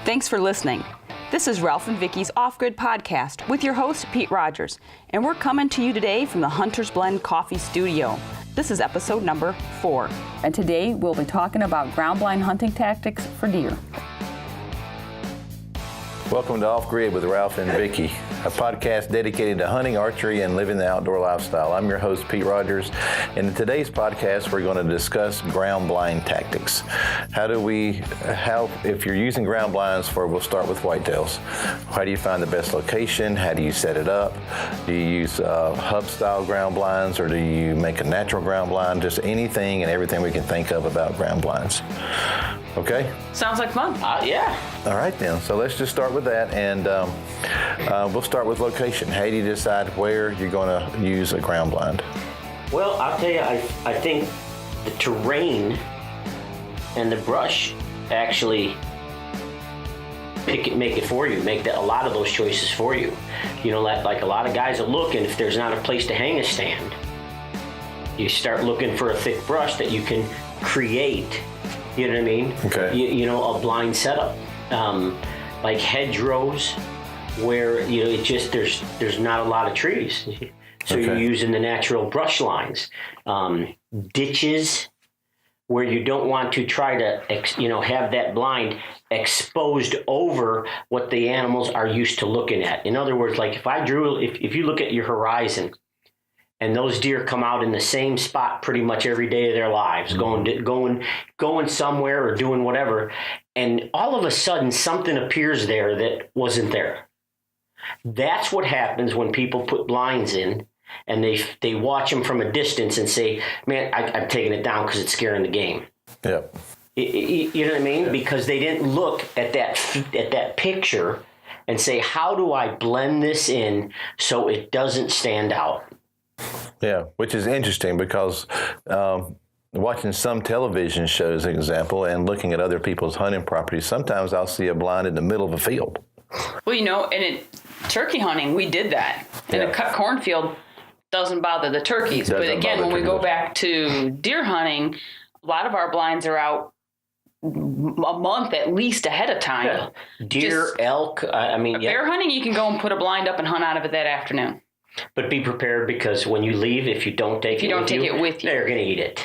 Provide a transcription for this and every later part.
Thanks for listening. This is Ralph and Vicki's OffGrid podcast with your host, Pete Rogers, and we're coming to you today from the Hunter's Blend Coffee Studio. This is episode number 4. And today we'll be talking about ground blind hunting tactics for deer. Welcome to OffGrid with Ralph and Vicki, a podcast dedicated to hunting, archery, and living the outdoor lifestyle. I'm your host, Pete Rogers, and in today's podcast, we're going to discuss ground blind tactics. If you're using ground blinds we'll start with whitetails. How do you find the best location? How do you set it up? Do you use hub-style ground blinds, or do you make a natural ground blind? Just anything and everything we can think of about ground blinds. Okay? Sounds like fun. Yeah. All right then, so let's just start with that, and we'll start with location. How do you decide where you're going to use a ground blind? Well, I'll tell you, I think the terrain and the brush actually make it for you, a lot of those choices for you. You know, like a lot of guys are looking, if there's not a place to hang a stand, you start looking for a thick brush that you can create. You know what I mean? Okay. You know, a blind setup, like hedgerows, where it just there's not a lot of trees, so You're using the natural brush lines. Ditches, where you don't want to try to have that blind exposed over what the animals are used to looking at. In other words, like if you look at your horizon, and those deer come out in the same spot pretty much every day of their lives, going somewhere or doing whatever, and all of a sudden something appears there that wasn't there. That's what happens when people put blinds in, and they watch them from a distance and say, "Man, I'm taking it down because it's scaring the game." Yeah. You know what I mean? Yeah. Because they didn't look at that picture and say, "How do I blend this in so it doesn't stand out?" Yeah, which is interesting because watching some television shows, example, and looking at other people's hunting properties, sometimes I'll see a blind in the middle of a field. Well, and in turkey hunting, we did that. In a cut cornfield, doesn't bother the turkeys. But again, when we go back to deer hunting, a lot of our blinds are out a month at least ahead of time. Yeah. Deer, elk, bear hunting, you can go and put a blind up and hunt out of it that afternoon. But be prepared, because when you leave, if you don't take it with you, they're going to eat it.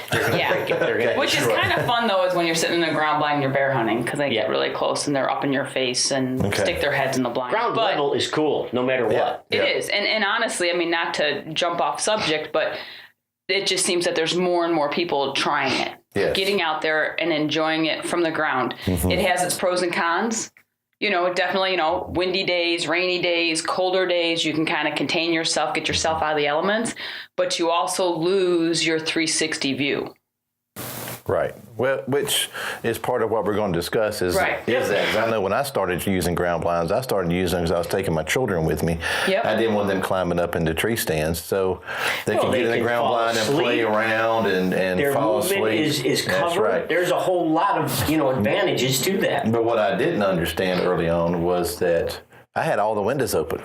Which is kind of fun, though, is when you're sitting in a ground blind and you're bear hunting, because they get really close and they're up in your face and stick their heads in the blind. Ground level is cool, no matter what. It is. And honestly, not to jump off subject, but it just seems that there's more and more people trying it. Yes. Getting out there and enjoying it from the ground. Mm-hmm. It has its pros and cons. Definitely, windy days, rainy days, colder days, you can kind of contain yourself, get yourself out of the elements, but you also lose your 360 view. Right. Well, which is part of what we're going to discuss is that. Because I know when I started using ground blinds, I started using them because I was taking my children with me. Yep. I didn't want them climbing up into tree stands, so they could get in the ground blind and play around and fall asleep. Their movement is covered. Right. There's a whole lot of advantages to that. But what I didn't understand early on was that I had all the windows open,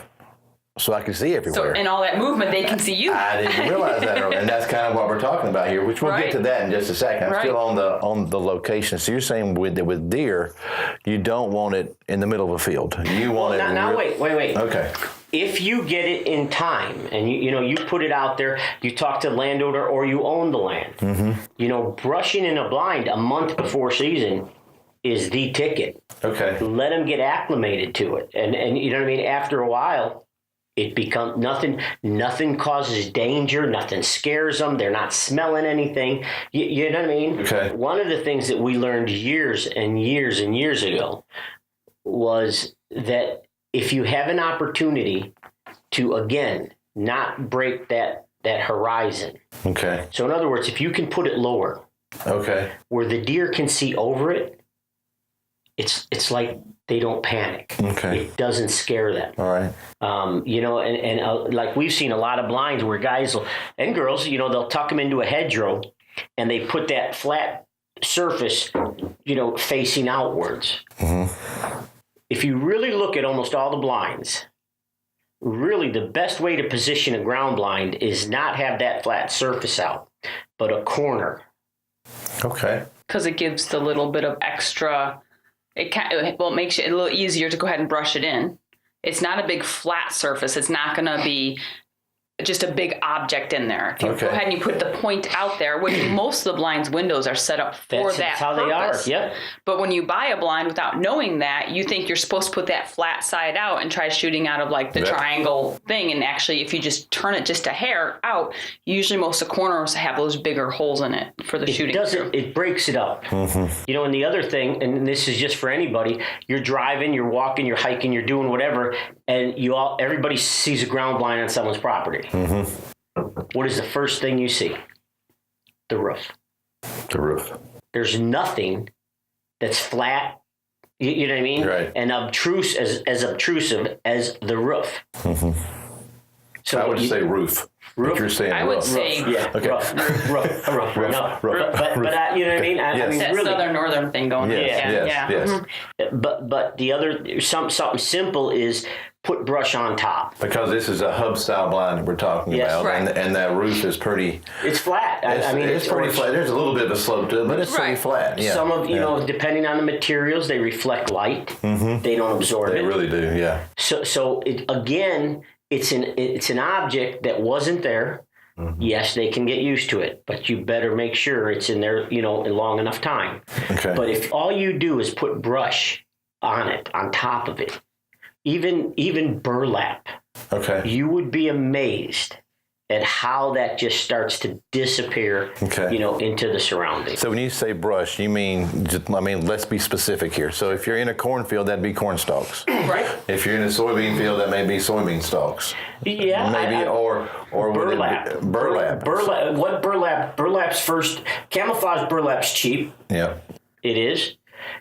so I could see everywhere. So in all that movement, they can see you. I didn't realize that earlier, and that's kind of what we're talking about here, which we'll get to that in just a second. I'm still on the location. So you're saying with deer, you don't want it in the middle of a field. You want it. Now wait. Okay. If you get it in time, and you put it out there, you talk to the landowner, or you own the land. Mm-hmm. Brushing in a blind a month before season is the ticket. Okay. Let them get acclimated to it, and you know what I mean. After a while, it becomes nothing causes danger, nothing scares them, they're not smelling anything. You know what I mean? Okay. One of the things that we learned years and years and years ago was that if you have an opportunity to, again, not break that horizon. Okay. So in other words, if you can put it lower. Okay. Where the deer can see over it, it's like they don't panic. Okay. It doesn't scare them. All right. Like we've seen a lot of blinds where guys and girls, they'll tuck them into a hedgerow, and they put that flat surface, facing outwards. Mm-hmm. If you really look at almost all the blinds, really the best way to position a ground blind is not have that flat surface out, but a corner. Okay. Because it gives the little bit of extra It makes it a little easier to go ahead and brush it in. It's not a big flat surface. It's not going to be just a big object in there. If you go ahead and you put the point out there, which most of the blinds windows are set up for that's how purpose. They are. Yep. But when you buy a blind without knowing that, you think you're supposed to put that flat side out and try shooting out of like the triangle thing. And actually, if you just turn it just a hair out, usually most of the corners have those bigger holes in it for the shooting. It breaks it up. You know, and the other thing, and this is just for anybody, you're driving, you're walking, you're hiking, you're doing whatever, and everybody sees a ground blind on someone's property. What is the first thing you see? The roof. The roof. There's nothing that's flat, you know what I mean? Right. And obtrusive as the roof. So I would say roof. Roof? You're saying I roof. would say roof. Roof. No. But you know what I mean? I mean, that really, southern northern thing going on. Yes. But the other something simple is put brush on top. Because this is a hub style blind that we're talking about, right. and that roof is pretty. It's flat. I mean, it's pretty flat. There's a little bit of a slope to it, but it's pretty flat. Yeah. Some of depending on the materials, they reflect light. They don't absorb it. They really do. Yeah. So again, it's an object that wasn't there. Yes, they can get used to it, but you better make sure it's in there, in long enough time. Okay. But if all you do is put brush on it, on top of it, even burlap, you would be amazed at how that just starts to disappear, into the surroundings. So when you say brush, you mean, let's be specific here. So if you're in a cornfield, that'd be corn stalks. Right. If you're in a soybean field, that may be soybean stalks. Yeah. Maybe, or burlap. Burlap. What burlap? Burlap's first. Camouflage burlap's cheap. Yeah. It is.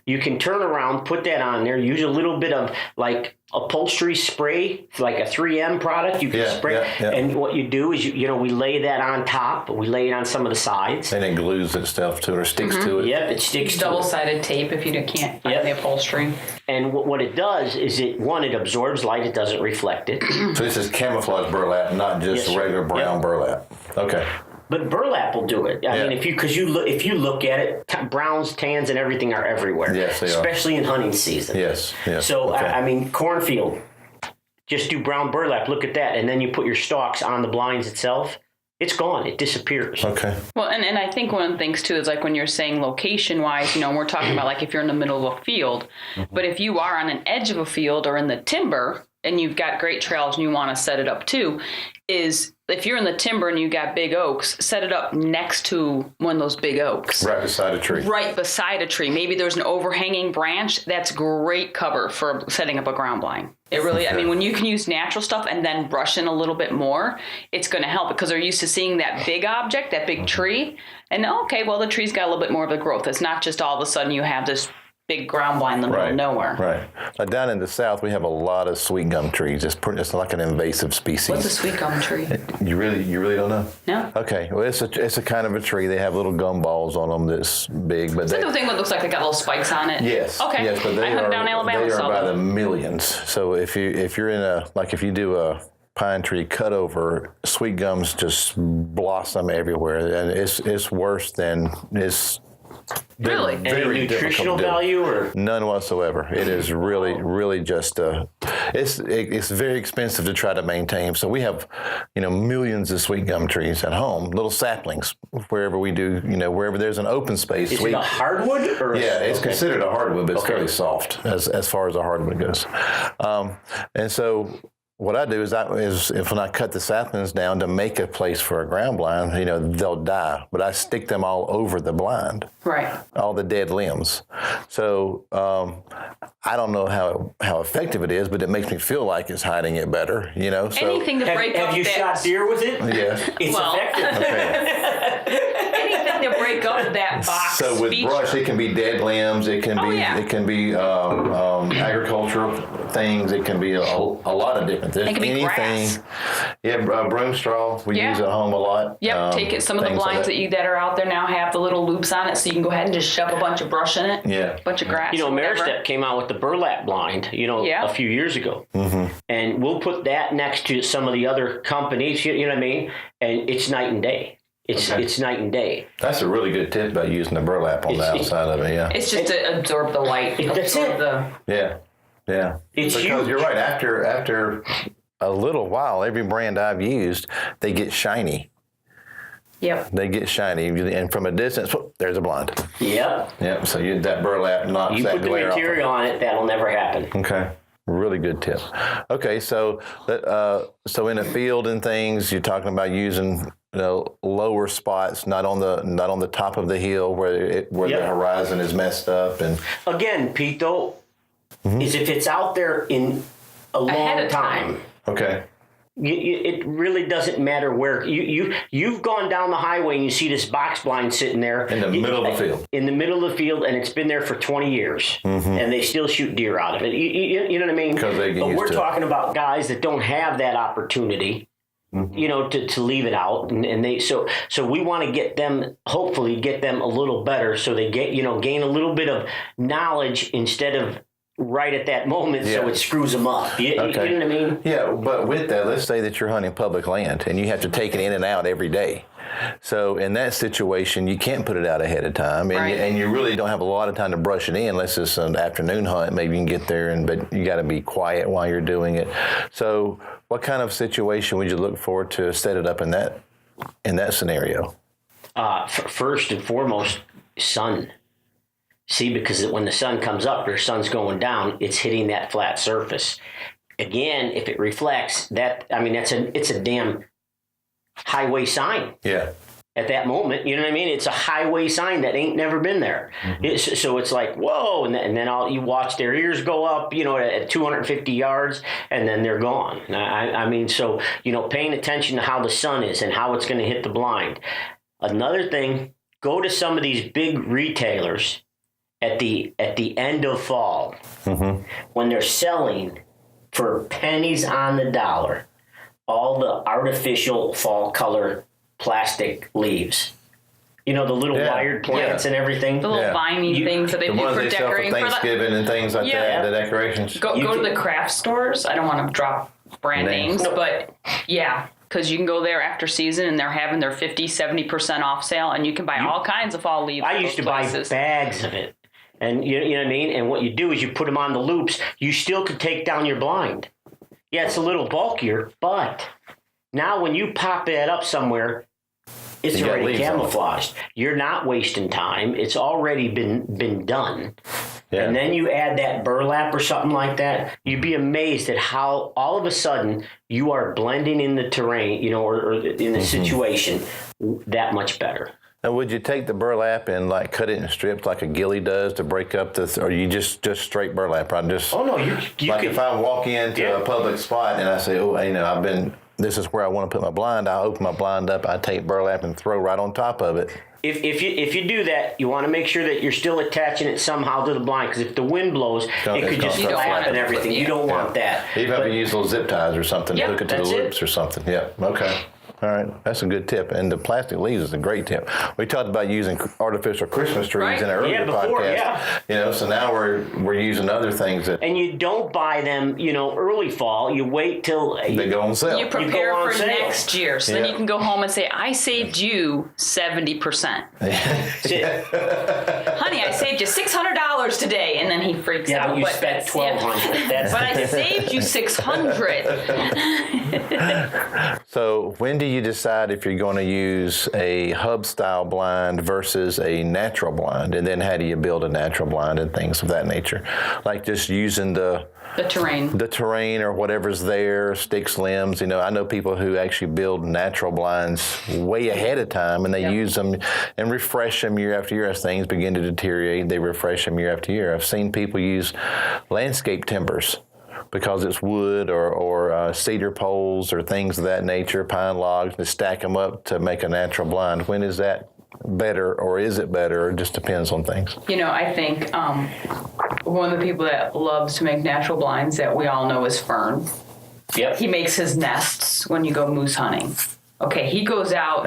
You can turn around, put that on there, use a little bit of like upholstery spray, like a 3M product. You can spray. Yeah. And what you do is, we lay that on top. We lay it on some of the sides. And it glues itself to it or sticks to it. Yep, it sticks to it. Double-sided tape if you can't find the upholstery. And what it does is it absorbs light. It doesn't reflect it. So this is camouflage burlap, not just regular brown burlap. Okay. But burlap will do it. I mean, if you look at it, browns, tans, and everything are everywhere. Yes, they especially in hunting season. Yes. So cornfield, just do brown burlap. Look at that, and then you put your stalks on the blinds itself. It's gone. It disappears. Okay. Well, and I think one of the things too is like when you're saying location-wise, we're talking about like if you're in the middle of a field, but if you are on an edge of a field or in the timber and you've got great trails and you want to set it up too, is if you're in the timber and you got big oaks, set it up next to one of those big oaks. Right beside a tree. Right beside a tree. Maybe there's an overhanging branch. That's great cover for setting up a ground blind. It really, when you can use natural stuff and then brush in a little bit more, it's going to help because they're used to seeing that big object, that big tree. And the tree's got a little bit more of a growth. It's not just all of a sudden you have this big ground blind in the middle of nowhere. Right. Down in the south, we have a lot of sweet gum trees. It's like an invasive species. What's a sweet gum tree? You really don't know? No. Okay. Well, it's a kind of a tree. They have little gum balls on them that's big. But is that the thing that looks like they got little spikes on it? Yes. Okay. Yes, but I hunted down Alabama. They are by the millions. So if you're in if you do a pine tree cutover, sweet gums just blossom everywhere, and it's worse than it's. Really? Any nutritional value or none whatsoever? It is really just it's very expensive to try to maintain. So we have millions of sweet gum trees at home, little saplings wherever we do wherever there's an open space. Is it a hardwood or it's considered a hardwood, but it's fairly soft as far as a hardwood goes. And so what I do is when I cut the saplings down to make a place for a ground blind, they'll die, but I stick them all over the blind. Right. All the dead limbs. So I don't know how effective it is, but it makes me feel like it's hiding it better, So anything to break up. Have you shot deer with it? Yeah. It's effective. Okay. Anything to break up that box. So with feature. brush, it can be dead limbs. It can be agricultural things. It can be a lot of different things. It can be grass. Yeah, broom straw we use at home a lot. Yep, take it. Some of the blinds that are out there now have the little loops on it, so you can go ahead and just shove a bunch of brush in it. Yeah, a bunch of grass. Maristep came out with the burlap blind. A few years ago, and we'll put that next to some of the other companies. You know what I mean? And it's night and day. It's night and day. That's a really good tip about using the burlap on the outside of it. Yeah, it's just to absorb the light. That's it. Yeah. It's because huge. You're right. After a little while, every brand I've used, they get shiny. Yep. They get shiny, and from a distance, whoop, there's a blind. Yep. So that burlap knocks that glare off. You put the material on it, that'll never happen. Okay. Really good tip. Okay, so in a field and things, you're talking about using lower spots, not on the top of the hill where the horizon is messed up. And again, Pete, though, is if it's out there in a long time. Okay. It really doesn't matter where you've gone down the highway and you see this box blind sitting there in the middle of the field. In the middle of the field, and it's been there for 20 years, and they still shoot deer out of it. You know what I mean? But we're talking about guys that don't have that opportunity, to leave it out, and they so we want to get them, hopefully get them a little better, so they gain a little bit of knowledge instead of right at that moment, so it screws them up. You know what I mean? Yeah, but with that, let's say that you're hunting public land and you have to take it in and out every day. So in that situation, you can't put it out ahead of time, and you really don't have a lot of time to brush it in unless it's an afternoon hunt. Maybe you can get there, but you got to be quiet while you're doing it. So what kind of situation would you look for to set it up in that scenario? First and foremost, sun. See, because when the sun comes up, your sun's going down, it's hitting that flat surface. Again, if it reflects, it's a damn highway sign. Yeah. At that moment, you know what I mean? It's a highway sign that ain't never been there. So it's like, whoa, and then you watch their ears go up, at 250 yards, and then they're gone. So paying attention to how the sun is and how it's going to hit the blind. Another thing, go to some of these big retailers at the end of fall, when they're selling for pennies on the dollar all the artificial fall color plastic leaves. The little wired plants and everything. The little viney things that they do for decorating for Thanksgiving and things like that, the decorations. Go to the craft stores. I don't want to drop brand names, but because you can go there after season and they're having their 50-70% off sale, and you can buy all kinds of fall leaves. I used to buy bags of it. And you know what I mean? And what you do is you put them on the loops. You still could take down your blind. Yeah, it's a little bulkier, but now when you pop that up somewhere, it's already camouflaged. You're not wasting time. It's already been done. Yeah. And then you add that burlap or something like that. You'd be amazed at how all of a sudden you are blending in the terrain, or in the situation that much better. Now, would you take the burlap and cut it in strips like a ghillie does to break up or you just straight burlap? Oh no, you could. If I walk into a public spot and I say, this is where I want to put my blind, I'll open my blind up, I take burlap and throw right on top of it. If you do that, you want to make sure that you're still attaching it somehow to the blind, because if the wind blows, it could just flap and everything. You don't want that. Even if you use little zip ties or something to hook it to the loops or something. Yeah. Okay. All right, that's a good tip. And the plastic leaves is a great tip. We talked about using artificial Christmas trees in an earlier podcast. So now we're using other things and you don't buy them, early fall. You wait till they go on sale. You prepare for next year, so then you can go home and say, "I saved you 70%." Honey, I saved you $600 today, and then he freaks out. Yeah, you spent $1,200. But I saved you $600. So when do you decide if you're going to use a hub style blind versus a natural blind, and then how do you build a natural blind and things of that nature, like just using the terrain or whatever's there, sticks, limbs? I know people who actually build natural blinds way ahead of time, and they use them and refresh them year after year. As things begin to deteriorate, they refresh them year after year. I've seen people use landscape timbers because it's wood or cedar poles or things of that nature, pine logs, to stack them up to make a natural blind. When is that better, or is it better, or it just depends on things? I think one of the people that loves to make natural blinds that we all know is Fern. Yep. He makes his nests when you go moose hunting. Okay, he goes out.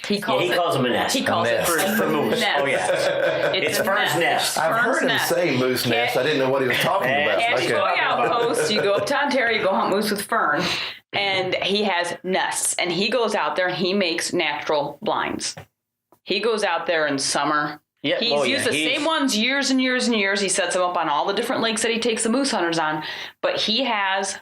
He calls them a nest. He calls it for moose. Nest. Oh yeah, it's Fern's nest. I've heard him say moose nest. I didn't know what he was talking about. Cash going outpost. You go up to Ontario, you go hunt moose with Fern, and he has nests. And he goes out there and he makes natural blinds. He goes out there in summer. Yeah, he's used the same ones years and years and years. He sets them up on all the different lakes that he takes the moose hunters on. But he has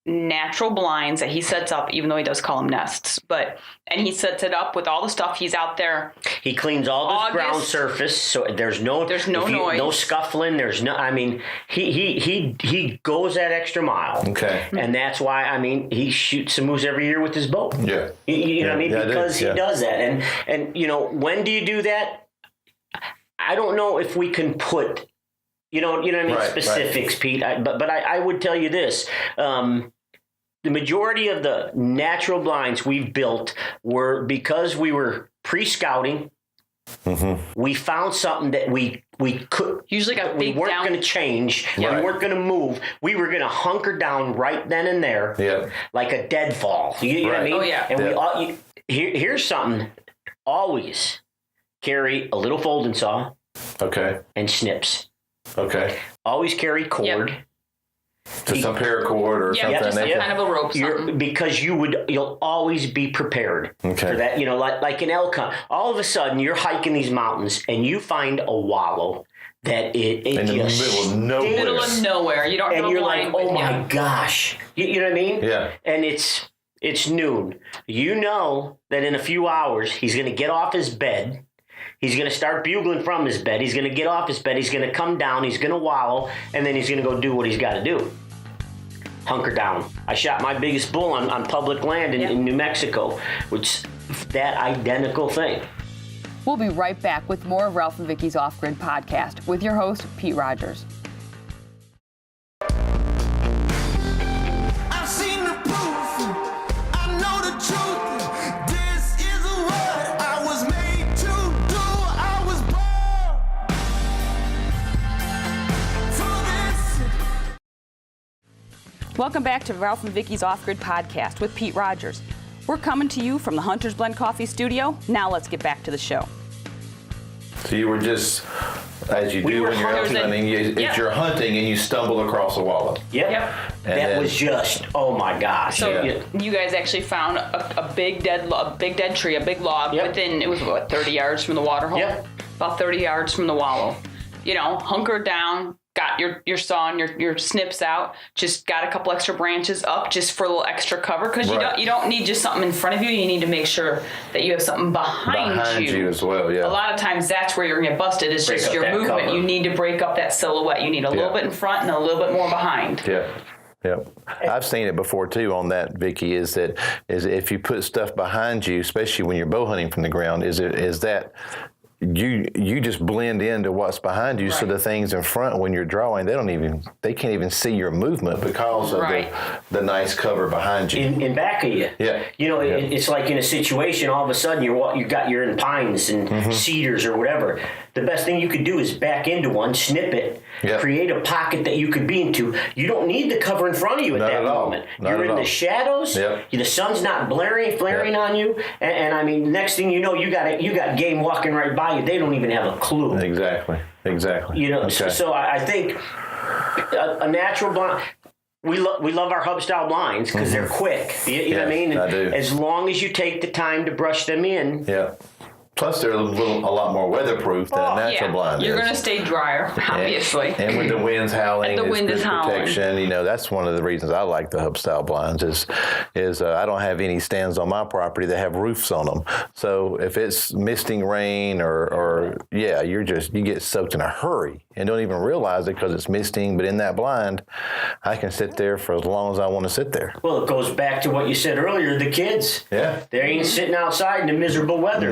natural blinds that he sets up, even though he does call them nests. And he sets it up with all the stuff. He's out there. He cleans all the ground surface, so there's no noise, no scuffling. There's no. I mean, he goes that extra mile. Okay. And that's why he shoots some moose every year with his bow. Yeah. You know what I mean? Because he does that. And when do you do that? I don't know if we can put. You know what I mean? Specifics, right. Pete. But I would tell you this. The majority of the natural blinds we've built were because we were pre-scouting. Mm-hmm. We found something that we could. Usually got we weren't going to change. Right. We weren't going to move. We were going to hunker down right then and there, like a deadfall. You know what I mean? Oh, yeah. And here's something. Always carry a little folding saw. Okay. And snips. Okay. Always carry cord. Yep. Just some paracord or something. Just some kind of a rope. Because you'll always be prepared for that. Like an elk hunt. All of a sudden, you're hiking these mountains and you find a wallow that it in the middle of nowhere. You don't. And you're like, oh my gosh. You know what I mean? Yeah. And it's noon. You know that in a few hours he's going to get off his bed. He's going to start bugling from his bed. He's going to get off his bed. He's going to come down. He's going to wallow. And then he's going to go do what he's got to do. Hunker down. I shot my biggest bull on public land in New Mexico, which that identical thing. We'll be right back with more of Ralph and Vicki's Off-Grid podcast with your host, Pete Rogers. Welcome back to Ralph and Vicki's Off-Grid podcast with Pete Rogers. We're coming to you from the Hunter's Blend Coffee studio. Now let's get back to the show. So you were just, as you do when you're out hunting, you're hunting and you stumble across a wallow. Yep. That was just, oh my gosh. So you guys actually found a big dead tree, a big log within, it was 30 yards from the water hole? Yep. About 30 yards from the wallow. Hunkered down. Got your saw and your snips out. Just got a couple extra branches up just for a little extra cover because you don't need just something in front of you. You need to make sure that you have something behind you as well. Yeah. A lot of times that's where you're gonna get busted. It's just your movement. Cover. You need to break up that silhouette. You need a little bit in front and a little bit more behind. Yeah. Yep. I've seen it before too on that, Vicki, is if you put stuff behind you, especially when you're bow hunting from the ground, is that you just blend into what's behind you, right. So the things in front when you're drawing, they can't even see your movement because of the nice cover behind you. In back of you. Yeah. It's like in a situation, all of a sudden you're in pines and cedars or whatever. The best thing you could do is back into one, snip it, create a pocket that you could be into. You don't need the cover in front of you at that moment. You're in the shadows. Yep. The sun's not flaring on you, and I mean, next thing you know, you got game walking right by you. They don't even have a clue. Exactly. Okay. So I think a natural blind. We love our hub style blinds because they're quick. You know what I mean? I do. As long as you take the time to brush them in. Yeah. Plus, they're a lot more weatherproof than a natural blind. You're going to stay drier, obviously. And when the wind's howling, the wind is howling. Protection. That's one of the reasons I like the hub style blinds. Is I don't have any stands on my property that have roofs on them. So if it's misting rain or you get soaked in a hurry and don't even realize it because it's misting. But in that blind, I can sit there for as long as I want to sit there. Well, it goes back to what you said earlier. The kids, they ain't sitting outside in the miserable weather.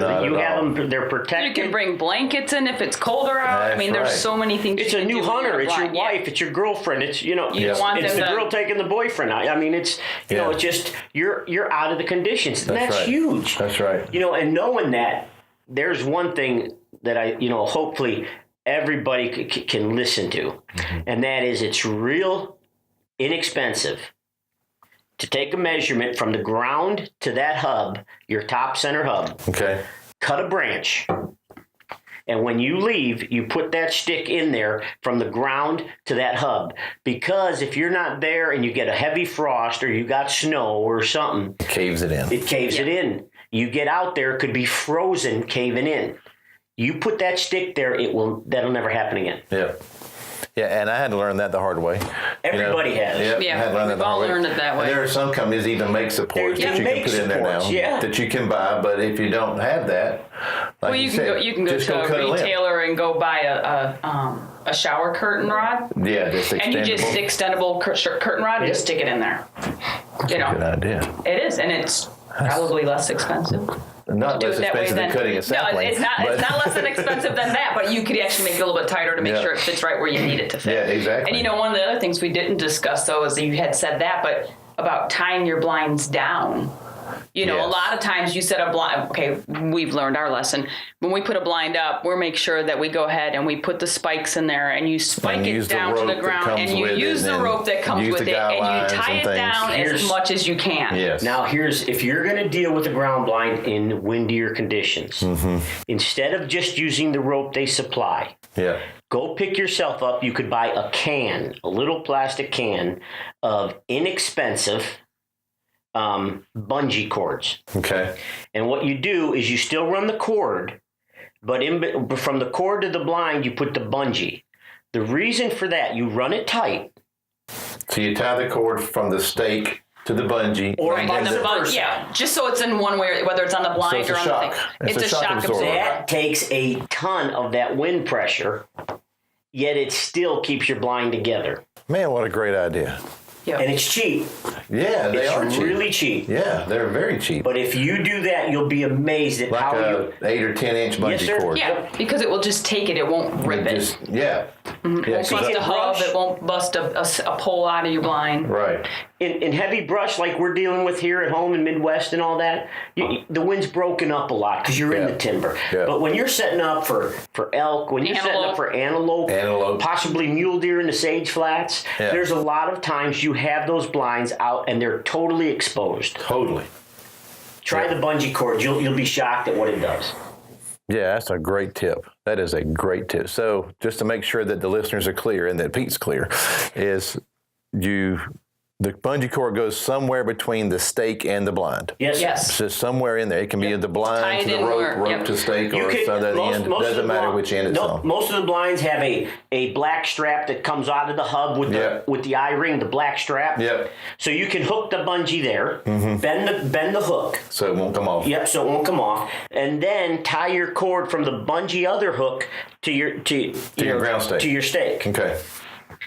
They're protected. You can bring blankets in if it's colder out. That's there's so many things. It's a new hunter. It's your wife. It's your girlfriend. It's it's the girl taking the boyfriend out. I mean, it's it's just you're out of the conditions. And that's huge. That's right. And knowing that, there's one thing that I hopefully everybody can listen to, and that is it's real inexpensive to take a measurement from the ground to that hub, your top center hub. Okay. Cut a branch. And when you leave, you put that stick in there from the ground to that hub. Because if you're not there and you get a heavy frost or you got snow or something, it caves it in. It caves it in. You get out there, it could be frozen caving in. You put that stick there, that'll never happen again. Yeah. Yeah, and I had to learn that the hard way. Everybody has. Yep, Yeah, we've all learned it that way. And there are some companies that even make supports that you can put in there now that you can buy, but if you don't have that, like you can go to a retailer and go buy a shower curtain rod. Yeah, just extendable. And you just extendable curtain rod and just stick it in there. That's a good idea. It is, and it's probably less expensive. Not less expensive than cutting a sapling. No, it's not less than expensive than that, but you could actually make it a little bit tighter to make sure it fits right where you need it to fit. Yeah, exactly. And one of the other things we didn't discuss, though, is that you had said that, but about tying your blinds down. A lot of times you set a blind, okay, we've learned our lesson. When we put a blind up, we'll make sure that we go ahead and we put the spikes in there and you spike it down to the ground and you use the rope that comes with it and you tie it down as much as you can. Yes. Now if you're going to deal with a ground blind in windier conditions, instead of just using the rope they supply, go pick yourself up. You could buy a little plastic can of inexpensive bungee cords. Okay. And what you do is you still run the cord, but from the cord to the blind, you put the bungee. The reason for that, you run it tight. So you tie the cord from the stake to the bungee. Or just so it's in one way, whether it's on the blind or on the thing. It's a shock absorber. That takes a ton of that wind pressure, yet it still keeps your blind together. Man, what a great idea. Yep. And it's cheap. Yeah, they are cheap. It's really cheap. Yeah, they're very cheap. But if you do that, you'll be amazed at how you... 8 or 10 inch bungee cord. Yeah, because it will just take it. It won't rip it. Yeah. It won't bust a hub. It won't bust a pole out of your blind. Right. In heavy brush like we're dealing with here at home in Midwest and all that, the wind's broken up a lot because you're in the timber. Yeah. But when you're setting up for elk, when you're setting up for antelope, possibly mule deer in the sage flats, there's a lot of times you have those blinds out and they're totally exposed. Totally. Try the bungee cord. You'll be shocked at what it does. Yeah, that's a great tip. That is a great tip. So just to make sure that the listeners are clear and that Pete's clear, the bungee cord goes somewhere between the stake and the blind. Yes. So somewhere in there. It can be the blind to the rope to stake, or at the end. It doesn't matter which end it's on. Most of the blinds have a black strap that comes out of the hub with the eye ring, the black strap. Yep. So you can hook the bungee there, bend the hook. So it won't come off. Yep, so it won't come off. And then tie your cord from the bungee other hook to your ground stake. To your stake. Okay.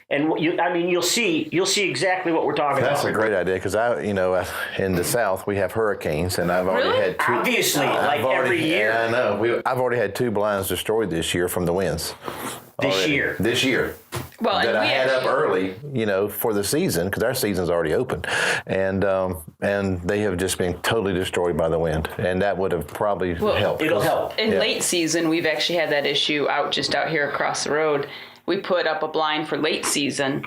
And you'll see exactly what we're talking about. That's a great idea because in the South we have hurricanes, and I've already had two. Obviously, every year. Yeah, I know. I've already had 2 blinds destroyed this year from the winds. This year. Well, that I had up early, for the season because our season's already open, and they have just been totally destroyed by the wind, and that would have probably helped. It'll help. In late season, we've actually had that issue out here across the road. We put up a blind for late season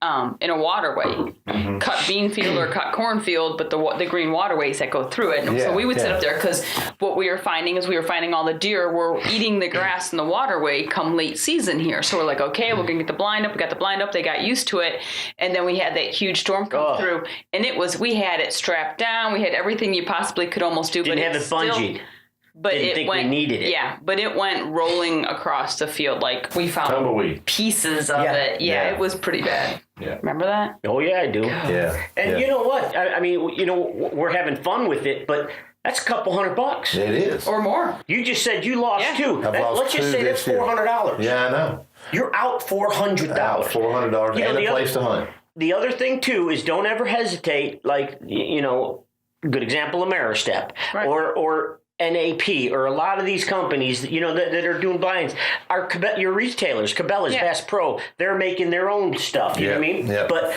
in a waterway, cut bean field or cut cornfield, but the green waterways that go through it. And so we would sit up there because what we were finding is all the deer were eating the grass in the waterway come late season here. So we're like, okay, we're going to get the blind up. We got the blind up. They got used to it. And then we had that huge storm come through. And we had it strapped down. We had everything you possibly could almost do. Didn't have it bungeed. But we needed it. Yeah, but it went rolling across the field. Like we found pieces of it. Yeah, it was pretty bad. Yeah. Remember that? Oh yeah, I do. Yeah. And you know what? I mean, we're having fun with it, but that's a couple $100. It is. Or more. You just said you lost 2. Let's just say that's $400. Yeah, I know. You're out $400. $400 and a place to hunt. The other thing too is don't ever hesitate. Like good example, Ameristep or NAP or a lot of these companies that are doing blinds are your retailers, Cabela's, Bass Pro. They're making their own stuff. You know what I mean? Yep. But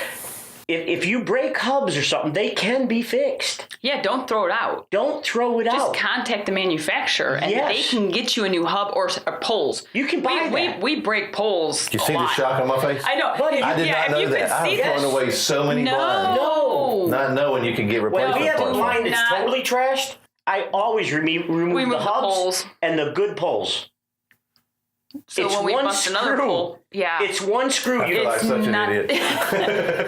if you break hubs or something, they can be fixed. Yeah, don't throw it out. Don't throw it out. Just contact the manufacturer, and they can get you a new hub or poles. You can buy that. We break poles. You see the shock on my face? I know. I did not know that. I have thrown away so many blinds. Not knowing you can get replacement Well, if we have a parts. line that's totally trashed, I always remove the hubs poles. and the good poles. So it's when we one bust another screw. pole, It's one screw. I feel like such not- an idiot.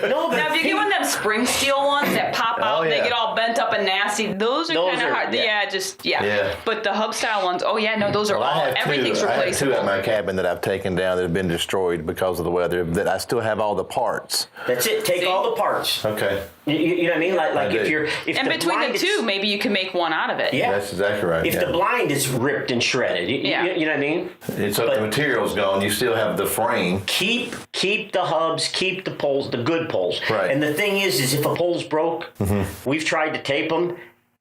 No, but Now, if you get one of them spring steel ones that pop out, they get all bent up and nasty. Those are kind of hard. Yeah. But the hub style ones, those are Well, all. Everything's I have replaceable. two at my cabin that I've taken down that have been destroyed because of the weather. That I still have all the parts. that's it. Take all the parts. Okay. You know what I mean? Like do. if and the between blind the two, maybe you can make one out of it. Yeah. That's exactly right. If the blind is ripped and shredded, you know what I mean? It's so the material's gone. You still have the frame. Keep the hubs, keep the poles, the good poles. Right. And the thing is if a pole's broke, we've tried to tape them.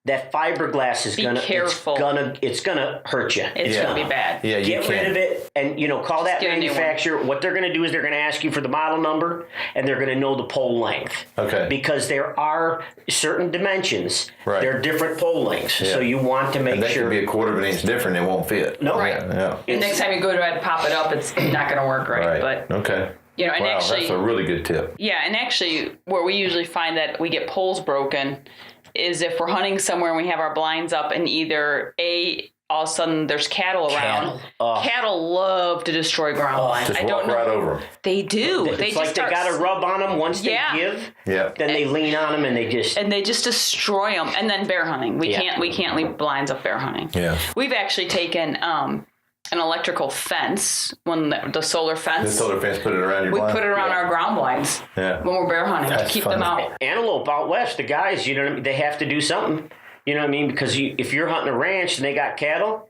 That fiberglass is careful. it's gonna hurt you. It's gonna be bad. Yeah, you Get rid of it, and call that get a new one. manufacturer. What they're gonna do is they're gonna ask you for the model number, and they're gonna know the pole length. Okay. Because there are certain dimensions. Right. There are different pole lengths, so you want to make And they sure. could be a quarter of an inch different. It won't fit. No. Right. Yeah. And next time you go to try to pop it up, it's not going to work right. But Okay. and Wow, actually, that's a really good tip. and actually, where we usually find that we get poles broken is if we're hunting somewhere and we have our blinds up, and either all of a sudden there's cattle around. Cattle love to destroy ground blinds. Just I walk don't know. right over them. They do. It's They like just start, they got to rub on them once they give. Yeah. Then they lean on them and they just destroy them. And then bear hunting. We can't leave blinds up bear hunting. Yeah. We've actually taken an electrical fence, the solar fence. The solar fence, put it around your We blind? put it around our ground blinds when we're bear hunting That's to keep funny. them out. Antelope out west, the guys, you know what I mean? They have to do something. You know what I mean? Because if you're hunting a ranch and they got cattle,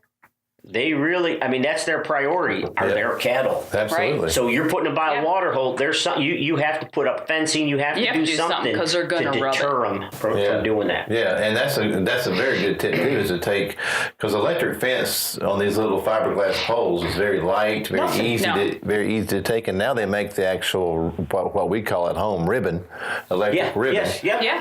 they really, that's their priority, are their cattle. Absolutely. Right. So you're putting them by a water hole. There's some, you have to put up fencing. You have to do something 'cause they're gonna to rub deter them from doing that. Yeah, and that's a very good tip too, is to take, because electric fence on these little fiberglass poles is very light, very easy to take, and now they make the actual what we call at home ribbon, electric ribbon,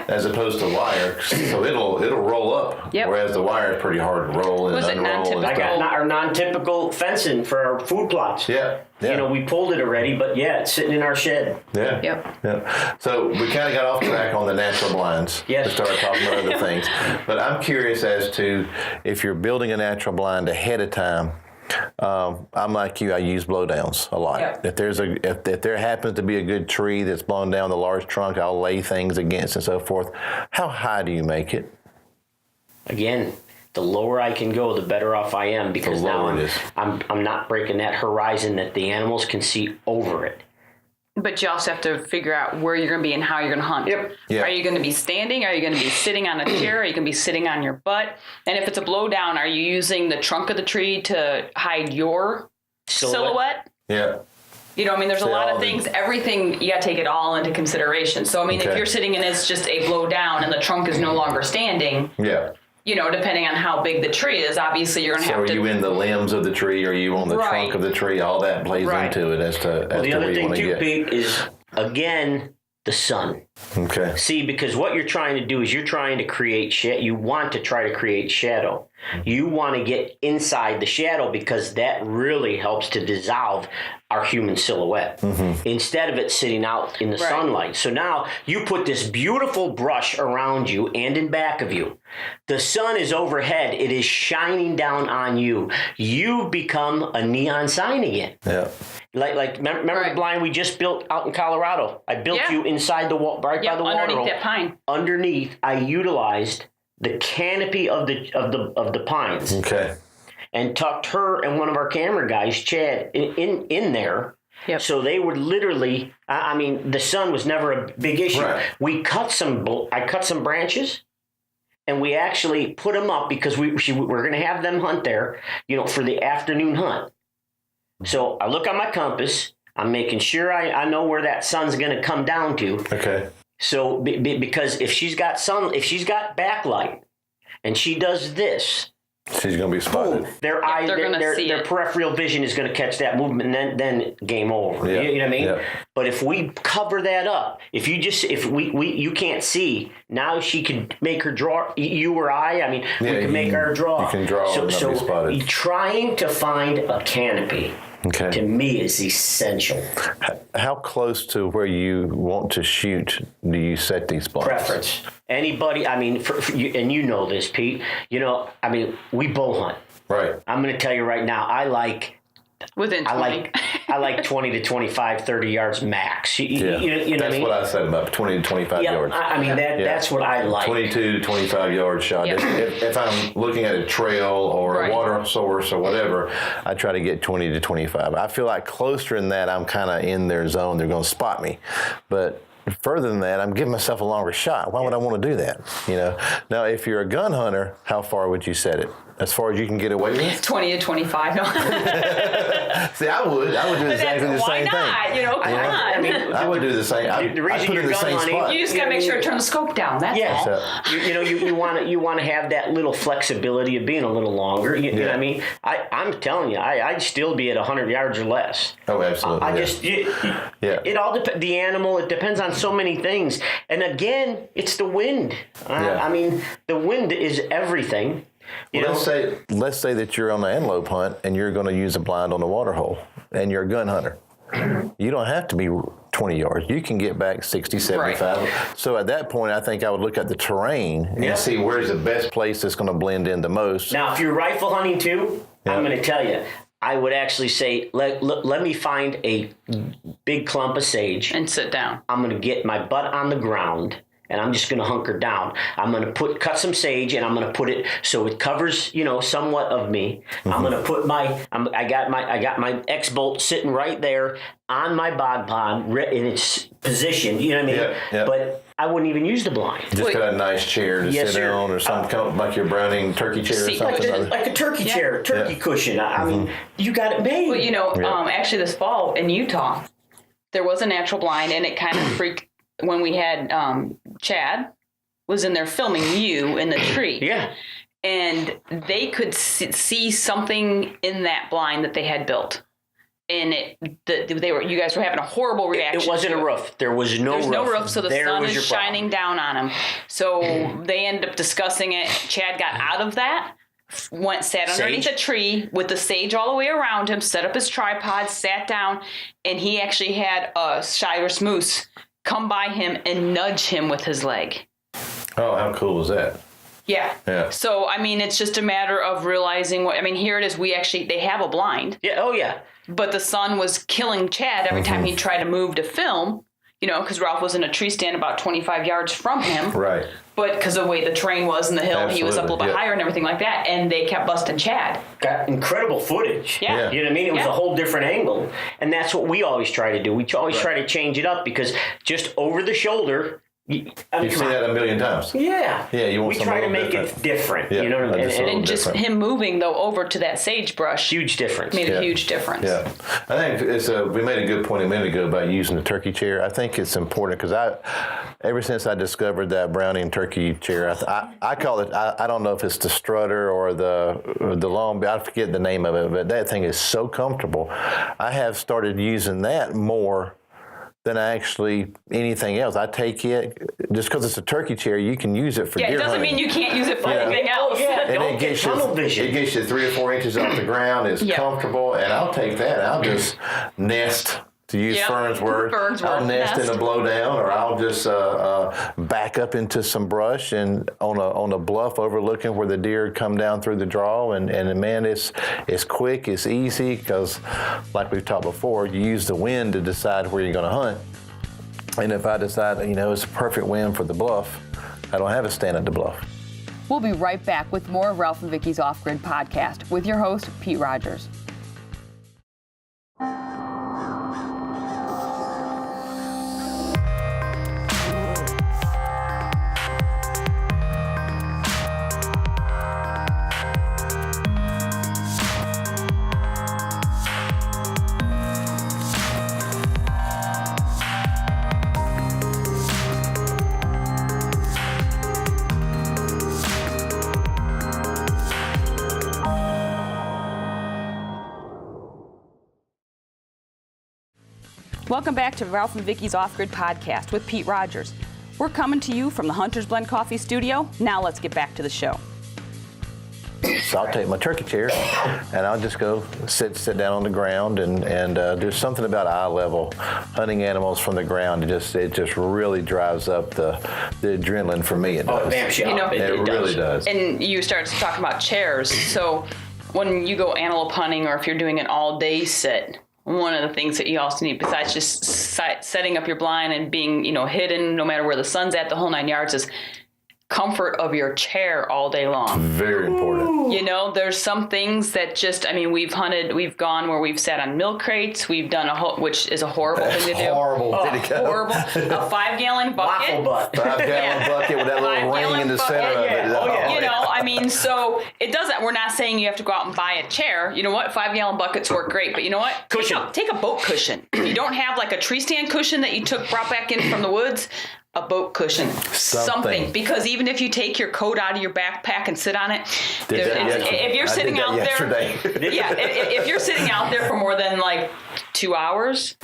as opposed to wire, so it'll roll up, whereas the wire is pretty hard to roll and Was it unroll. I got our non-typical fencing for our food plots. Yeah. We pulled it already, but it's sitting in our shed. Yeah. Yeah. So we kind of got off track on the natural blinds. Yes. We started talking about other things. But I'm curious as to if you're building a natural blind ahead of time. I'm like you. I use blowdowns a lot. Yeah. If there happens to be a good tree that's blown down the large trunk, I'll lay things against and so forth. How high do you make it? Again, the lower I can go, the better off I am, because now I'm not breaking that horizon that the animals can see over it. But you also have to figure out where you're going to be and how you're going to hunt. Yep. Yeah. Are you going to be standing? Are you going to be sitting on a chair? Are you going to be sitting on your butt? And if it's a blowdown, are you using the trunk of the tree to hide your silhouette? Yeah. There's a lot of things. Everything, you got to take it all into consideration. So, if you're sitting and it's just a blowdown and the trunk is no longer standing. Yeah. Depending on how big the tree is, obviously you're going to have to. So are you in the limbs of the tree? Are you on the trunk of the tree? All that plays into it as to the other where you thing want to too, get. Pete, is again the sun. Okay. See, because what you're trying to do is you're trying to create you want to try to create shadow. You want to get inside the shadow because that really helps to dissolve our human silhouette instead of it sitting out in the sunlight. So now you put this beautiful brush around you and in back of you. The sun is overhead. It is shining down on you. You become a neon sign again. Yeah. Like remember the blind we just built out in Colorado? I built you inside the wall, by the water underneath hole. that pine. Underneath, I utilized the canopy of the pines. Okay. And tucked her and one of our camera guys, Chad, in there. Yep. So they would literally. The sun was never a big issue. Right. I cut some branches. And we actually put them up because we're going to have them hunt there, for the afternoon hunt. So I look on my compass. I'm making sure I know where that sun's going to come down to. Okay. So because if she's got backlight, and she does this, she's going to be spotted. Their peripheral vision is going to catch that movement, and then game over. Yeah. You know what I mean? Yeah. But if we cover that up, if you can't see, now she can make her draw. You or I we can make our draw. You can draw and not be spotted. Trying to find a canopy to me is essential. How close to where you want to shoot do you set these blinds? Preference. Anybody, I mean, for you, and you know this, Pete, you know, I mean, we bow hunt. Right. I'm going to tell you right now, I like within 20. I like 20 to 25, 30 yards max. You know that's what I mean? what I set them up, 20 to 25 yards. I mean, that's what I like. 22 to 25 yard shot. Yep. If I'm looking at a trail or a water source or whatever, I try to get 20 to 25. I feel like closer than that, I'm kind of in their zone. They're going to spot me. But further than that, I'm giving myself a longer shot. Why would I want to do that? You know. Now, if you're a gun hunter, how far would you set it? As far as you can get away with? 20 to 25. See, I would do exactly the same thing. Why not? You know, come on. I mean, I would do the same. The reason put you're it in the gun same hunting, spot. You just got to make sure to turn the scope down. That's all. You know, you want to have that little flexibility of being a little longer. You know what I mean? I'm telling you, I'd still be at 100 yards or less. Oh, absolutely. It all depends. The animal, it depends on so many things. And again, it's the wind. I mean, the wind is everything. Let's say that you're on an antelope hunt and you're going to use a blind on the water hole and you're a gun hunter. You don't have to be 20 yards. You can get back 60, 75. Right. So at that point, I think I would look at the terrain and see where's the best place that's going to blend in the most. Now, if you're rifle hunting too, I'm going to tell you, I would actually say, let me find a big clump of sage. And sit down. I'm going to get my butt on the ground. And I'm just going to hunker down. I'm going to cut some sage, and I'm going to put it so it covers, somewhat of me. Mm-hmm. I'm going to put I got my X-bolt sitting right there on my bog pond in its position. You know what I mean? Yeah. But I wouldn't even use the blind. Just got a nice chair to sit on, or something like your Browning turkey chair or something. Like a turkey chair, turkey cushion. I mean, you got it made. Well, actually, this fall in Utah, there was a natural blind, and it kind of freaked. When we had Chad was in there filming you in the tree. Yeah. And they could see something in that blind that they had built. And you guys were having a horrible reaction. It wasn't a roof. There was no roof. There's no roof, so the sun is shining down on them. So they ended up discussing it. Chad got out of that. Sat underneath a tree with the sage all the way around him, set up his tripod, sat down, and he actually had a Shiras moose come by him and nudge him with his leg. Oh, how cool is that? Yeah. So, I mean, it's just a matter of realizing here it is. They have a blind. Yeah. Oh, yeah. But the sun was killing Chad every time he tried to move to film, because Ralph was in a tree stand about 25 yards from him. Right. But because of the way the terrain was and the hill, he was up a little bit higher and everything like that. And they kept busting Chad. Got incredible footage. Yeah. You know what I mean? It was a whole different angle. And that's what we always try to do. We always try to change it up because just over the shoulder. You've seen that a million times. Yeah. Yeah, you want we try to make it different. Yeah, and just him moving though over to that sagebrush. Huge difference. Made a huge difference. Yeah. I think we made a good point a minute ago about using the turkey chair. I think it's important because ever since I discovered that Browning turkey chair, I call it, I don't know if it's the strutter or the long, I forget the name of it, but that thing is so comfortable. I have started using that more than actually anything else. I take it, just because it's a turkey chair, you can use it for deer hunting. Yeah, it doesn't mean you can't use it for anything else. And it gets you 3 or 4 inches off the ground. It's comfortable, and I'll take that. I'll just nest, to use Fern's word. I'll nest in a blowdown, or I'll just back up into some brush and on a bluff overlooking where the deer come down through the draw. And man, it's quick, it's easy, because like we've talked before, you use the wind to decide where you're going to hunt. And if I decide, it's a perfect wind for the bluff, I don't have to stand at the bluff. We'll be right back with more of Ralph and Vicki's OffGrid podcast with your host, Pete Rogers. Welcome back to Ralph and Vicki's OffGrid podcast with Pete Rogers. We're coming to you from the Hunter's Blend Coffee studio. Now let's get back to the show. So I'll take my turkey chair and I'll just go sit down on the ground, and there's something about eye level hunting animals from the ground. It just really drives up the adrenaline for me. It does. Oh, vamps you up. It really does. And you started talking about chairs. So when you go antelope hunting, or if you're doing an all-day sit, one of the things that you also need, besides just setting up your blind and being, hidden no matter where the sun's at, the whole 9 yards, is comfort of your chair all day long. Very important. There's some things that just, we've gone where we've sat on milk crates. We've done which is a horrible thing to do. Horrible. Horrible. A 5-gallon bucket. Waffle butt. 5-gallon bucket with that little ring in the center of it. So it doesn't, we're not saying you have to go out and buy a chair. You know what? 5-gallon buckets work great. But you know what? Cushion. Take a boat cushion. If you don't have like a tree stand cushion that you brought back in from the woods, a boat cushion, something. Because even if you take your coat out of your backpack and sit on it, if you're sitting out there, if you're sitting out there for more than like 2 hours,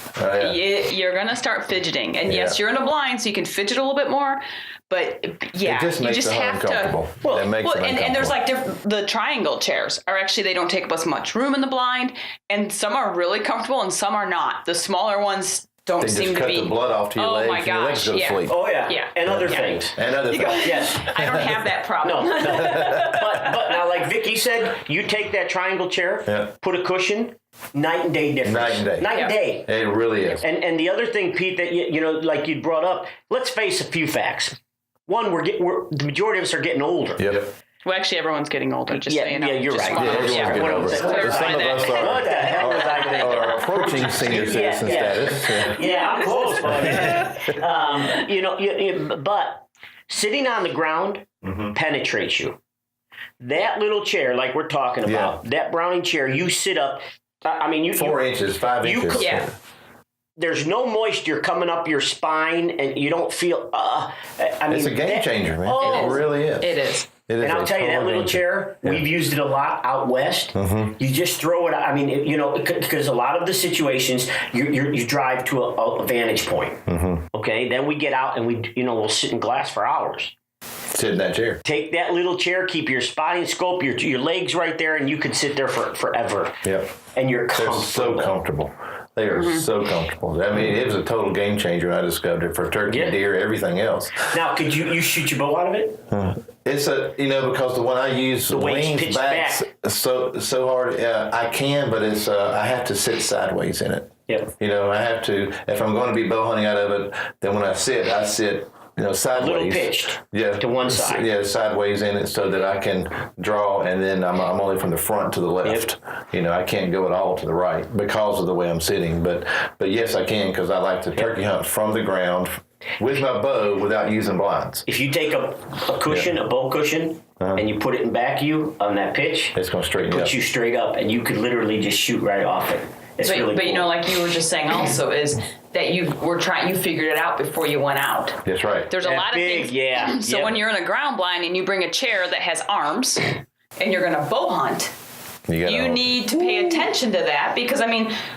you're gonna start fidgeting. And yes, you're in a blind, so you can fidget a little bit more. But it just makes it uncomfortable. And there's like the triangle chairs are actually, they don't take up as much room in the blind, and some are really comfortable and some are not. The smaller ones don't seem to be. They just cut the blood off to your legs, my and your legs gosh, go to sleep. Oh yeah. And other things. Yes. I don't have that problem. No. but now, like Vicki said, you take that triangle chair, put a cushion, night and day difference. Night and day. It really is. And the other thing, Pete, that like you brought up, let's face a few facts. One, the majority of us are getting older. Yep. Well, actually, everyone's getting older, just so you know. Yeah, you're right. Everyone's getting older. Some of us What the hell was I thinking? are approaching senior citizen status. Yeah, I'm close, buddy. But sitting on the ground penetrates you. That little chair, like we're talking about, that Browning chair, you sit up. 4 inches, 5 inches. There's no moisture coming up your spine, and you don't feel. It's a game changer, man. It really is. It is. And I'll tell you, that little chair, we've used it a lot out west. You just throw it, because a lot of the situations, you drive to a vantage point. Okay, then we get out and we'll sit in glass for hours. Sit in that chair. Take that little chair, keep your spine scope, your legs right there, and you can sit there forever. Yep. And you're comfortable. They're so comfortable. They are so comfortable. It was a total game changer when I discovered it for turkey, deer, everything else. Now, could you shoot your bow out of it? It's because the one I use leans back so hard. I can, but it's I have to sit sideways in it. Yep. I have to, if I'm going to be bow hunting out of it, then when I sit sideways. A little pitched to one side. Yeah, sideways in it so that I can draw, and then I'm only from the front to the left. Yep. I can't go at all to the right because of the way I'm sitting. But yes, I can, because I like to turkey hunt from the ground with my bow without using blinds. If you take a cushion, a bow cushion, and you put it in back of you on that pitch, it's going to straighten you up. Put you straight up, and you could literally just shoot right off it. It's really cool. Like you were just saying also, is that you figured it out before you went out. That's right. There's a lot of things. Yeah. So when you're in a ground blind and you bring a chair that has arms and you're going to bow hunt, you need to pay attention to that, because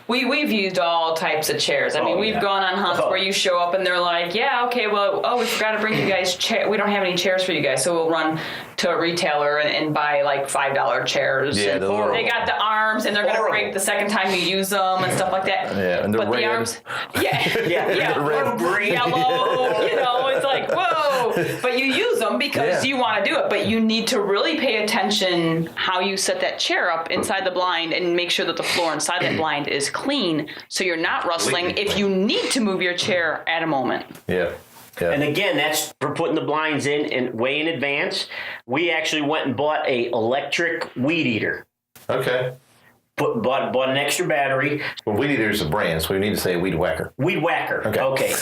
we've used all types of chairs. We've gone on hunts where you show up and they're like, we forgot to bring you guys we don't have any chairs for you guys, so we'll run to a retailer and buy like $5 chairs. Yeah, they got the arms and they're going to break the second time you use them and stuff like that. Yeah, and the arms, the red, green, yellow. It's like, whoa! But you use them because you want to do it. But you need to really pay attention how you set that chair up inside the blind and make sure that the floor inside that blind is clean, so you're not rustling if you need to move your chair at a moment. Yeah. Yeah. And again, that's for putting the blinds in and way in advance. We actually went and bought a electric weed eater. Okay. Bought an extra battery. Well, weed eater is a brand, so we need to say weed whacker. Weed whacker. Okay.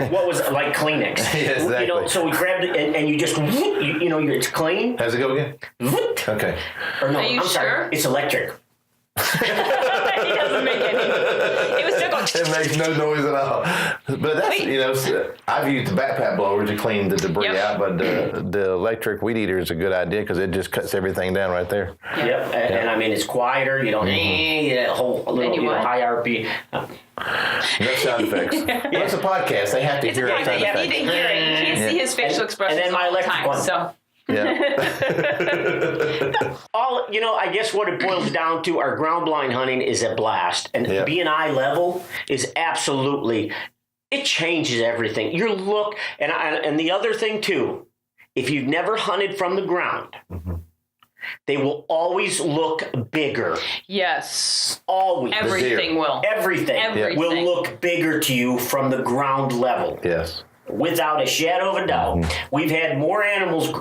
What was it, like Kleenex? Yeah, exactly. So we grabbed it and you just, it's clean. How's it go again? Okay. Or no, Are you I'm sure? sorry. It's electric. He doesn't make any. It was still going. It makes no noise at all. But that's I've used the backpack blower to clean the debris out, but the electric weed eater is a good idea because it just cuts everything down right there. Yep. And it's quieter. You don't that whole little high RP. No sound effects. Well, it's a podcast. They have to hear our sound effects. You need to hear it. You can't see his facial expression. And then my electric one. So. Yeah. I guess what it boils down to, our ground blind hunting is a blast. And being eye level is absolutely, it changes everything. Your look, and the other thing too, if you've never hunted from the ground, they will always look bigger. Yes. Always. Everything will. Everything will look bigger to you from the ground level. Yes. Without a shadow of a doubt. We've had more animals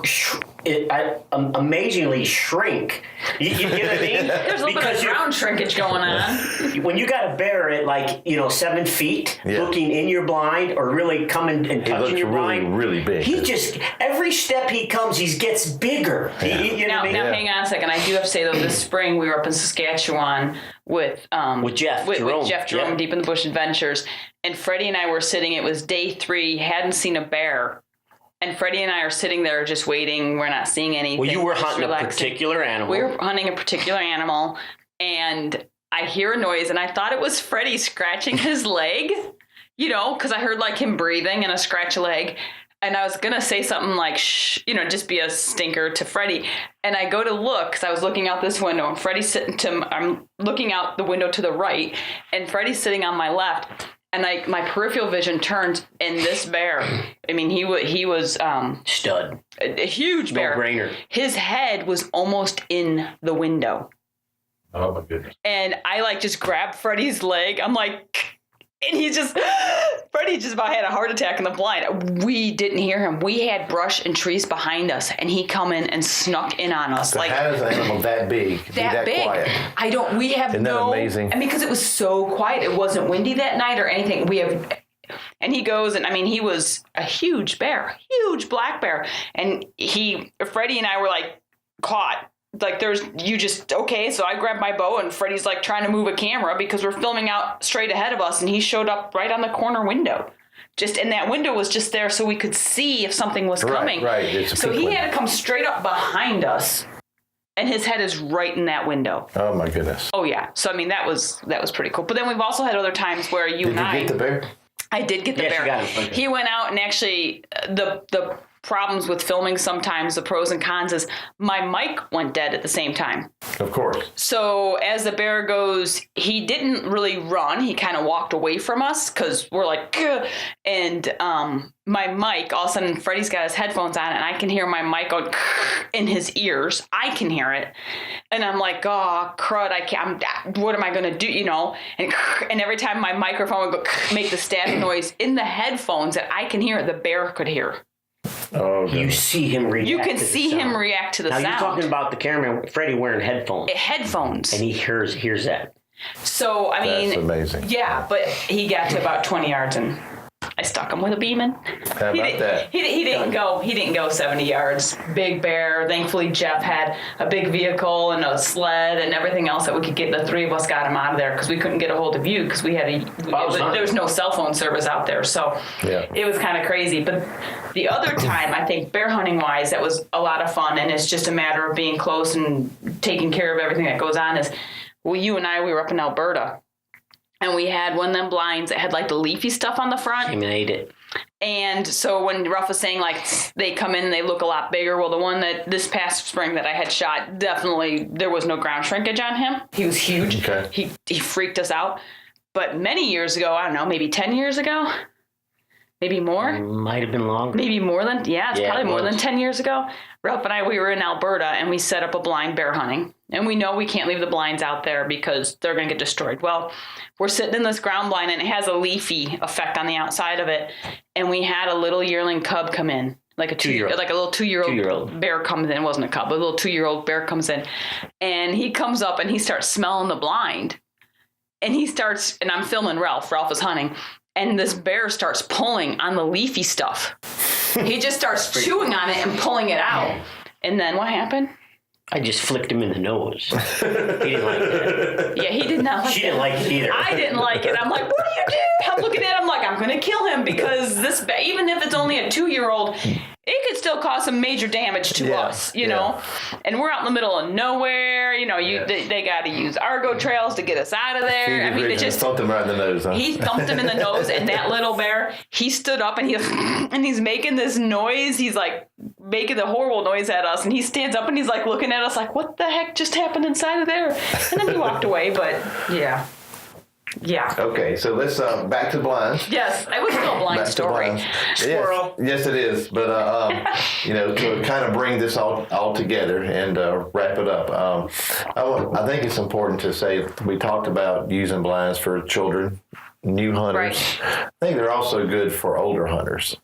amazingly shrink. You get what I mean? There's a little bit of ground shrinkage going on. When you got a bear at 7 feet looking in your blind or really coming and touching your blind. Really big. He just, every step he comes, he gets bigger. Yeah. You know what I mean? Now, hang on a second. I do have to say, though, this spring we were up in Saskatchewan with Jeff Jerome, Deep in the Bush Adventures. And Freddie and I were sitting, it was day 3, hadn't seen a bear. And Freddie and I are sitting there just waiting. We're not seeing anything. Well, you were hunting a particular animal. We were hunting a particular animal. And I hear a noise, and I thought it was Freddie scratching his leg, because I heard him breathing and a scratch leg. And I was going to say something like, shh, just be a stinker to Freddie. And I go to look, because I was looking out this window, and Freddie's I'm looking out the window to the right, and Freddie's sitting on my left. And my peripheral vision turned, and this bear, I mean, he was stud, a huge bear. No-brainer. His head was almost in the window. Oh my goodness! And I just grabbed Freddie's leg. I'm like, and Freddie just about had a heart attack in the blind. We didn't hear him. We had brush and trees behind us, and he come in and snuck in on us. So how does an animal that big be that big? Quiet? We have Isn't that amazing? I mean, because it was so quiet. It wasn't windy that night or anything. And he goes, and I mean, he was a huge bear, huge black bear. And Freddie and I were caught. So I grabbed my bow, and Freddie's trying to move a camera because we're filming out straight ahead of us, and he showed up right on the corner window. And that window was just there so we could see if something was coming. Right. So he had to come straight up behind us, and his head is right in that window. Oh my goodness. Oh yeah. So I mean, that was pretty cool. But then we've also had other times where Did you get the bear? I did get the bear. Got him. Okay. He went out, and actually the problems with filming sometimes, the pros and cons is my mic went dead at the same time. Of course. So as the bear goes, he didn't really run. He kind of walked away from us because we're like, "Gah." And my mic, all of a sudden Freddie's got his headphones on, and I can hear my mic going in his ears. I can hear it. And I'm like, oh, crud, I can't, what am I going to do, And every time my microphone would go make the static noise in the headphones that I can hear it, the bear could hear. Oh, you see him react. You can see him react to the sound. Now you're talking about the cameraman, Freddie wearing headphones. Headphones. And he hears that. So, I mean. That's amazing. Yeah, but he got to about 20 yards and I stuck him with a beeman. How about that? He didn't go 70 yards. Big bear. Thankfully, Jeff had a big vehicle and a sled and everything else that we could get. The 3 of us got him out of there because we couldn't get a hold of you because we had there was no cell phone service out there. So It was kind of crazy. But the other time, I think bear hunting wise, that was a lot of fun, and it's just a matter of being close and taking care of everything that goes on. You and I, we were up in Alberta. And we had one of them blinds that had the leafy stuff on the front. Came and ate it. And so when Ralph was saying they come in and they look a lot bigger, well, the one that this past spring that I had shot, definitely there was no ground shrinkage on him. He was huge. Okay. He freaked us out. But many years ago, I don't know, maybe 10 years ago, maybe more. Might have been longer. Maybe more than, it's probably more than 10 years ago. Ralph and I, we were in Alberta, and we set up a blind bear hunting. And we know we can't leave the blinds out there because they're going to get destroyed. Well, we're sitting in this ground blind, and it has a leafy effect on the outside of it. And we had a little yearling cub come in, like a little 2-year-old bear comes in. It wasn't a cub, but a little 2-year-old bear comes in. And he comes up, and he starts smelling the blind. And and I'm filming Ralph. Ralph is hunting. And this bear starts pulling on the leafy stuff. He just starts chewing on it and pulling it out. And then what happened? I just flicked him in the nose. He didn't like that. Yeah, he did not like it. She didn't like it either. I didn't like it. I'm like, what do you do? I'm looking at him like, I'm going to kill him because even if it's only a 2-year-old, it could still cause some major damage to us, you know. And we're out in the middle of nowhere. You know, they got to use Argo trails to get us out of there. I mean, it just thumped him right in the nose. Huh? He thumped him in the nose, and that little bear, he stood up and he's making this noise. He's like making the horrible noise at us, and he stands up and he's like looking at us like, what the heck just happened inside of there? And then he walked away. But yeah. Okay, so let's back to blinds. Yes, it was still a blind story. Squirrel. Yes, it is. But you know, to kind of bring this all together and wrap it up, I think it's important to say we talked about using blinds for children, new hunters. Right. I think they're also good for older hunters.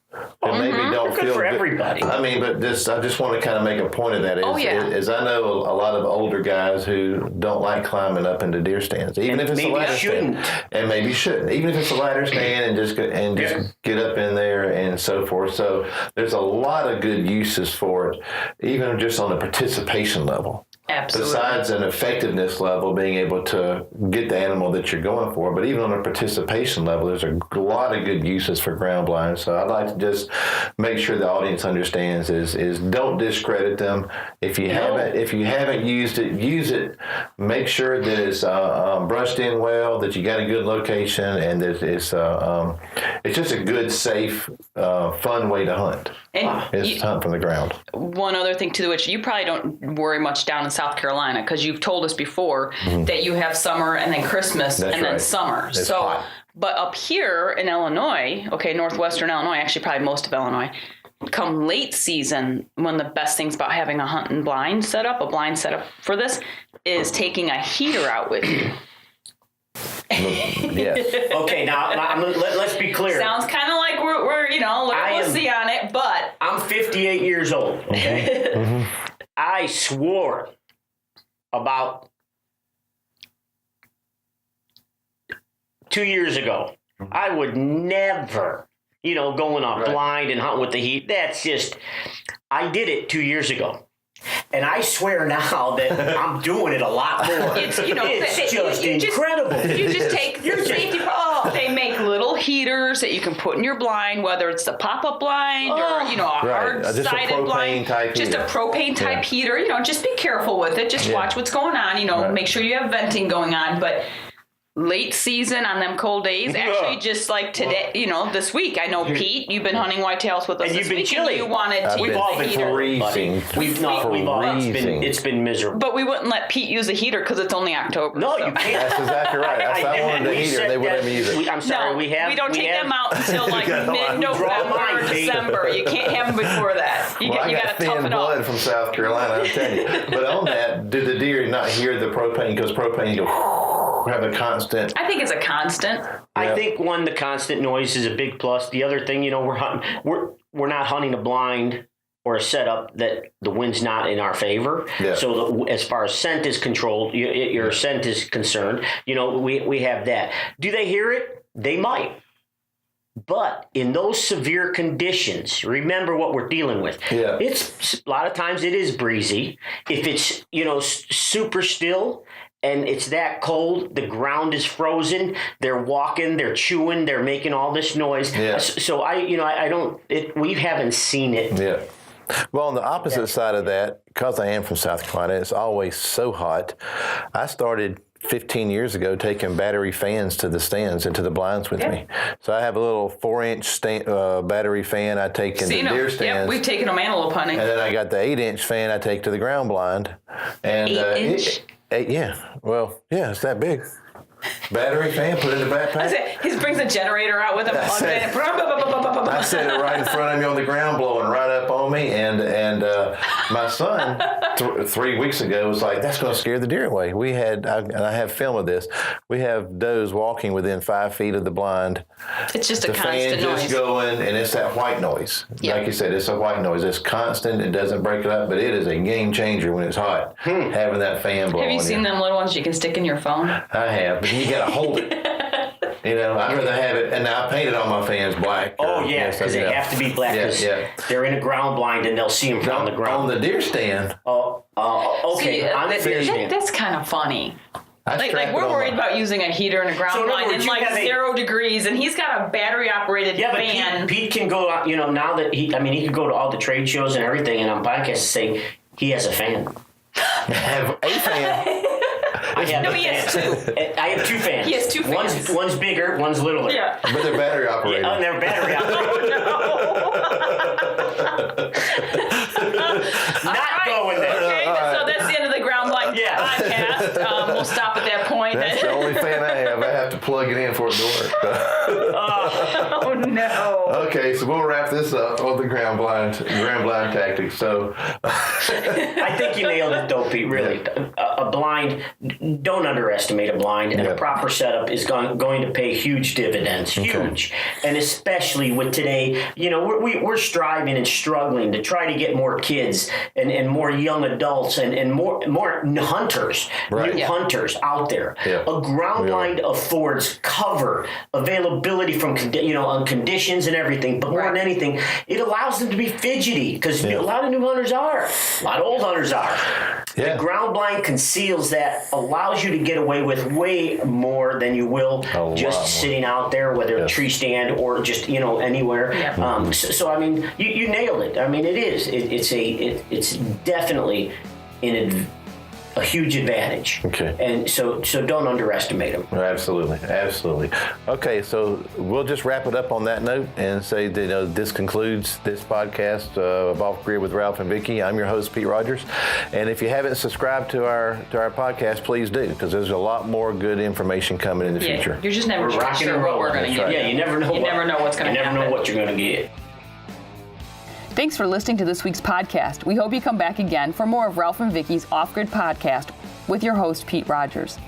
And maybe don't good feel for everybody. I mean, but I just want to kind of make a point of that. Is I know a lot of older guys who don't like climbing up into deer stands, even if it's a ladder stand, and maybe shouldn't, even if it's a ladder stand, and just get up in there and so forth. So there's a lot of good uses for it, even just on the participation level. Absolutely. Besides an effectiveness level, being able to get the animal that you're going for, but even on a participation level, there's a lot of good uses for ground blinds. So I'd like to just make sure the audience understands is don't discredit them. If you haven't used it, use it. Make sure that it's brushed in well, that you got a good location, and that it's just a good, safe, fun way to hunt. It's hunt from the ground. One other thing too, which you probably don't worry much down in South Carolina, because you've told us before that you have summer and then Christmas then summer. It's hot. But up here in Illinois, northwestern Illinois, actually probably most of Illinois, come late season, one of the best things about having a hunting blind setup for this, is taking a heater out with you. Yes. Okay, now let's be clear. Sounds kind of like we're little wussy on it, but I'm 58 years old. Okay, I swore about 2 years ago I would never, go in a blind and hunt with the heat. That's just, I did it 2 years ago. And I swear now that I'm doing it a lot more. It's just incredible. You just take your safety. They make little heaters that you can put in your blind, whether it's the pop-up blind or a hard-sided blind, just a propane type heater. Just be careful with it. Just watch what's going on. Make sure you have venting going on, but. Late season on them cold days, actually, just like today, this week. I know, Pete, you've been hunting whitetails with us this week, and you wanted to use the heater. Freezing. It's been miserable. But we wouldn't let Pete use a heater because it's only October. No, you can't. That's exactly right. I wanted the heater, they wouldn't use it. I'm sorry, we don't take them out until like mid-November or December. You can't have them before that. You got to toughen up. Blood from South Carolina, I'm telling you. But on that, do the deer not hear the propane? Because propane, have a constant. I think it's a constant. I think the constant noise is a big plus. The other thing, we're not hunting a blind or a setup that the wind's not in our favor. Yeah. So as far as scent is controlled, your scent is concerned. We have that. Do they hear it? They might. But in those severe conditions, remember what we're dealing with. Yeah. It's a lot of times it is breezy. If it's super still. And it's that cold, the ground is frozen, they're walking, they're chewing, they're making all this noise. Yeah. So we haven't seen it. Yeah. Well, on the opposite side of that, because I am from South Carolina, it's always so hot. I started 15 years ago taking battery fans to the stands and to the blinds with me. So I have a little 4-inch battery fan I take in the deer stands. Yep, we've taken them antelope hunting. And then I got the 8-inch fan I take to the ground blind. And 8-inch? It's that big. Battery fan, put it in the backpack. He brings a generator out with him. I set it right in front of me on the ground, blowing right up on me. And my son, 3 weeks ago, was like, that's going to scare the deer away. And I have film of this, we have does walking within 5 feet of the blind. It's just a constant noise. The fan just going, and it's that white noise. Yep. Like you said, it's a white noise. It's constant. It doesn't break it up, but it is a game changer when it's hot, having that fan blowing. Have you seen them little ones you can stick in your phone? I have. You got to hold it. I'd rather have it, and I painted all my fans black. Because they have to be black because they're in a ground blind and they'll see them from the ground. On the deer stand. Okay. See, that's kind of funny. Like we're worried about using a heater and a ground blind in like 0 degrees, and he's got a battery operated fan. But Pete can go out, now that he can go to all the trade shows and everything, and on podcasts say he has a fan. Have a fan. He has 2. I have 2 fans. He has 2 fans. One's bigger, one's littler. Yeah. But they're battery operated. Yeah, they're battery operated. Not going there. Okay, so that's the end of the Ground Blind podcast. We'll stop at that point. That's the only fan I have. I have to plug it in for it to work. Oh no. Okay, so we'll wrap this up on the ground blind tactics. So I think you nailed it though, Pete, really. A blind, don't underestimate a blind, and a proper setup is going to pay huge dividends, huge. And especially with today, we're striving and struggling to try to get more kids and more young adults and more hunters, new hunters out there. Yeah. A ground blind affords cover, availability from on conditions and everything, but more than anything, it allows them to be fidgety because a lot of new hunters are, a lot of old hunters are. Yeah. The ground blind conceals that, allows you to get away with way more than you will just sitting out there, whether a tree stand or just anywhere. Yeah. So I mean, you nailed it. I mean, it is. It's definitely a huge advantage. Okay. And so don't underestimate them. Absolutely. Okay, so we'll just wrap it up on that note and say that this concludes this podcast of OffGrid with Ralph and Vicki. I'm your host, Pete Rogers. And if you haven't subscribed to our podcast, please do, because there's a lot more good information coming in the future. You're just never sure what we're going to get. Yeah, you never know. You never know what's going to happen. You never know what you're going to get. Thanks for listening to this week's podcast. We hope you come back again for more of Ralph and Vicki's OffGrid podcast with your host, Pete Rogers.